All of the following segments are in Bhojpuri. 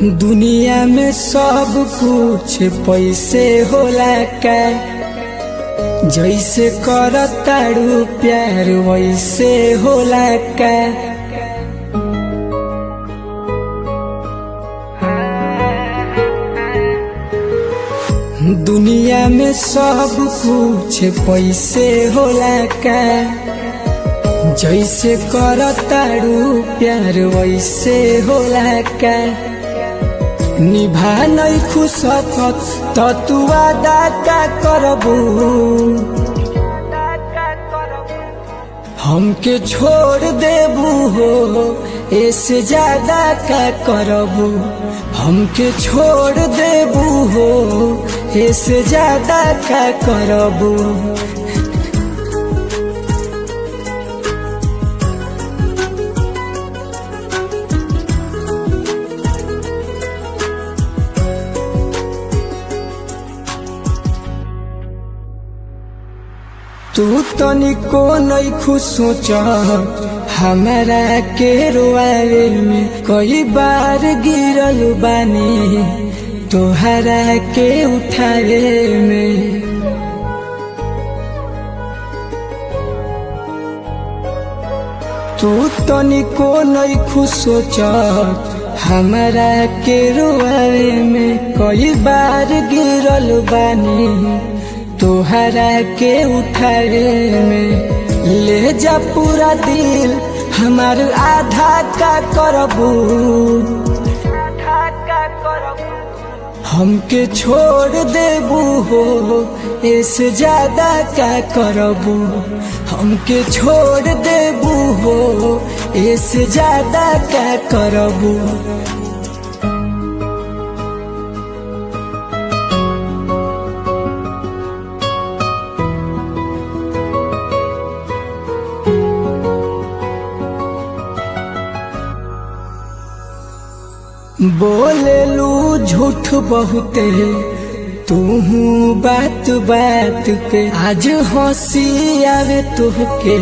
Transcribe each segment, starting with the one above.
दुनिया में सब कुछ पैसे होला का, जैसे करताड़ू प्यार वैसे होला का। दुनिया में सब कुछ पैसे होला का, जैसे करताड़ू प्यार वैसे होला का। निभा नहीं खुशकत तो तू वादा का करबू, हमके छोड़ देबू हो ऐसे ज्यादा का करबू। हमके छोड़ देबू हो ऐसे ज्यादा का करबू। तू तनिको नहीं खुश सोच हमारा के रोआवे में, कई बार गिरल बानी तोहरा के उठावे में। तू तनिको नहीं खुश सोच हमारा के रोआवे में, कई बार गिरल बानी तोहरा के उठावे में। ले जा पूरा दिल हमार आधा का करबू, हमके छोड़ देबू हो ऐसे ज्यादा का करबू। हमके छोड़ देबू हो ऐसे ज्यादा का करबू। बोलेलू झूठ बहुते तू बात बात पे, आज हंसी आवे तुहके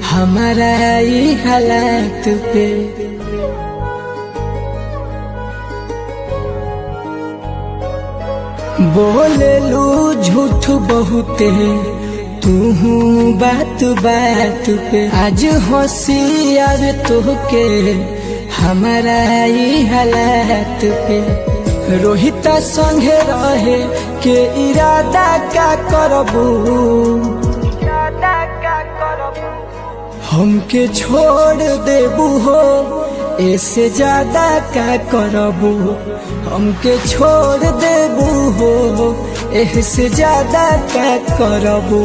हमारा ई हालात पे। बोलेलू झूठ बहुते तू बात बात पे, आज हंसी आवे तुहके हमारा ई हालात पे। रोहिता संगे रहे के इरादा का करबू, हमके छोड़ देबू हो ऐसे ज्यादा का करबू। हमके छोड़ देबू हो ऐसे ज्यादा का करबू।